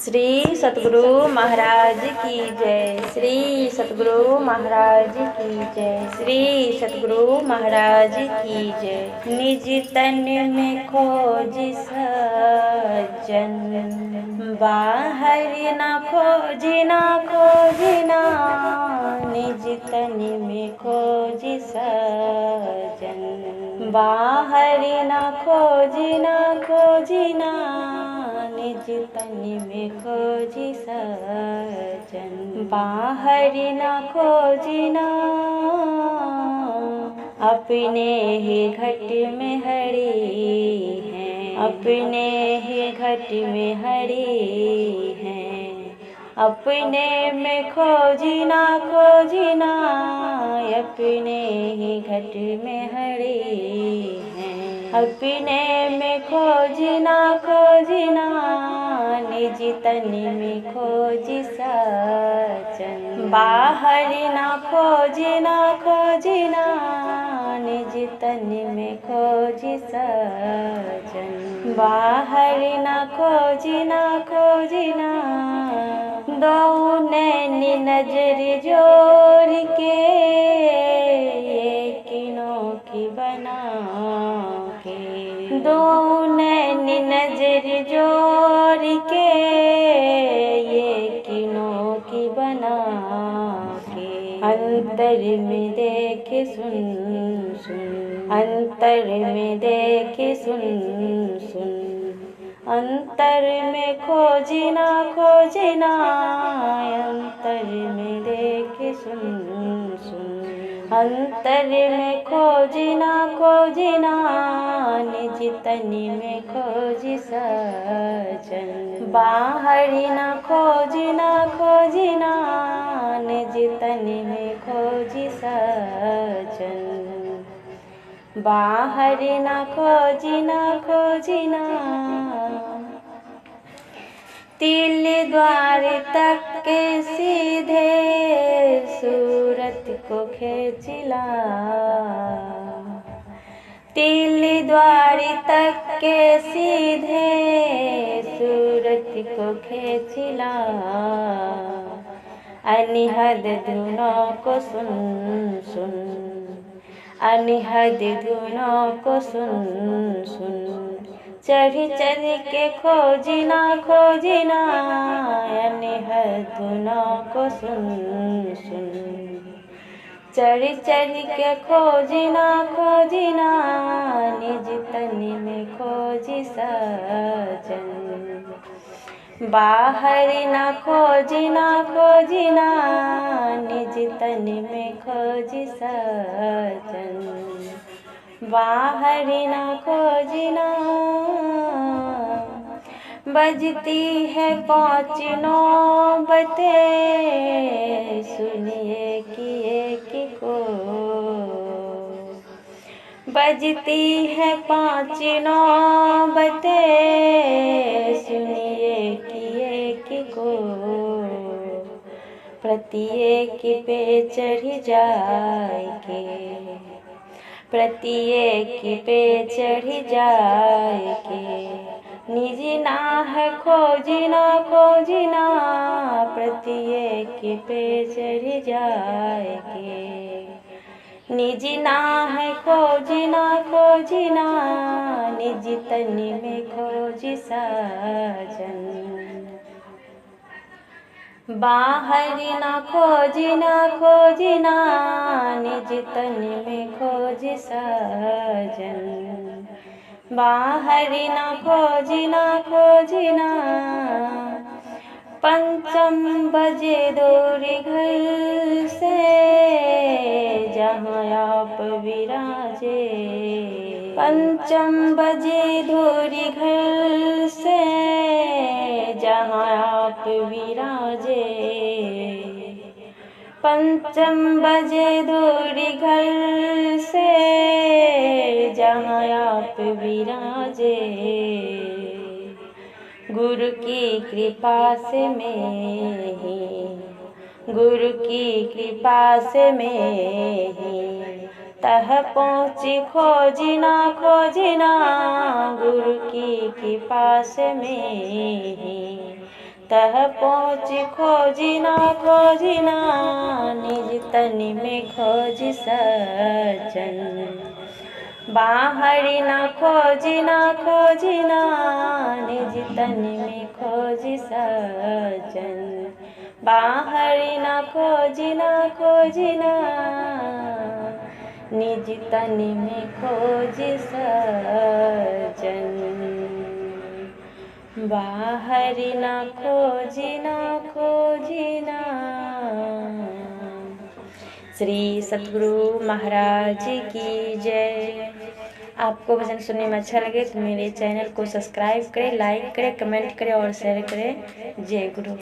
श्री सतगुरु महाराज की जय। श्री सतगुरु महाराज की जय। श्री सतगुरु महाराज की जय। निज तन में खोज सज्जन, बाहर न खोजना खोजना। निज तन में खोज सज्जन, बाहर न खोजना खोजना। निज तन में खोजी सज्जन, बाहर न खोजना। अपने ही घट में हरि हैं, अपने ही घट में हरि हैं। अपने में खोजना खोजना, अपने ही घट में हरि हैं। अपने में खोजना खोजना, निज तन में खोज सज्जन। बाहर न खोजना खोजना, निज तन में खोज सज्जन। बाहर न खोजना खोजना। दो नैन नजर जोड़ के, एक नोकी बना के। दो नैन नजर जोड़ के, एक नोकी बना के। अंतर में देखे सुन सुन, अंतर में देखे सुन सुन। अंतर में खोजना खोजना, अंतर में देखे सुन सुन। अंतर में खोजना खोजना, निज तन में खोज सज्जन। बाहर न खोजना खोजना, निज तन में खोज सज्जन। बाहर न खोजना खोजना। तिल द्वार तक के सीधे, सूरत को खींचला। तिल द्वार तक के सीधे, सूरत को खींचला। अनिहद धुनों को सुन सुन, अनिहद धुनों को सुन सुन। चढ़ चढ़ के खोजना खोजना, अनिहद धुनों को सुन सुन। चढ़ चढ़ के खोजना खोजना, निज तन में खोज सज्जन। बाहर न खोजना खोजना, निज तन में खोज सज्जन। बाहर न खोजना। बजती है 5 नौबतें, सुनिए कि एक को। बजती है 5 नौबतें, सुनिए कि एक को। प्रत्येक पे चढ़ जाएंगे, प्रत्येक पे चढ़ जाएंगे। निज नाह खोजना खोजना, प्रत्येक पे चढ़ जाएंगे। निज नाह खोजना खोजना, निज तन में खोज सज्जन। बाहर न खोजना खोजना, निज तन में खोज सज्जन। बाहर न खोजना खोजना। पंचम बजे दूर घर से, जहाँ आप विराजे। पंचम बजे दूर घर से, जहाँ आप विराजे। पंचम बजे दूर घर से, जहाँ आप विराजे। गुरु की कृपा से मैं ही, गुरु की कृपा से मैं ही तह पहुँची खोजना खोजना। गुरु की कृपा से मैं ही तह पहुँची खोजिना खोजिना निज तन में खोजी सजन। बाहरी न खोजिना खोजिना निज तन में खोजी सजन। बाहरी न खोजिना खोजिना निज तन में खोजी सजन। बाहरी न खोजिना खोजिना। श्री सतगुरु महाराज की जय। आपको भजन सुनने में अच्छा लगे तो मेरे चैनल को सब्सक्राइब करें, लाइक करें, कमेंट करें और शेयर करें। जय गुरु।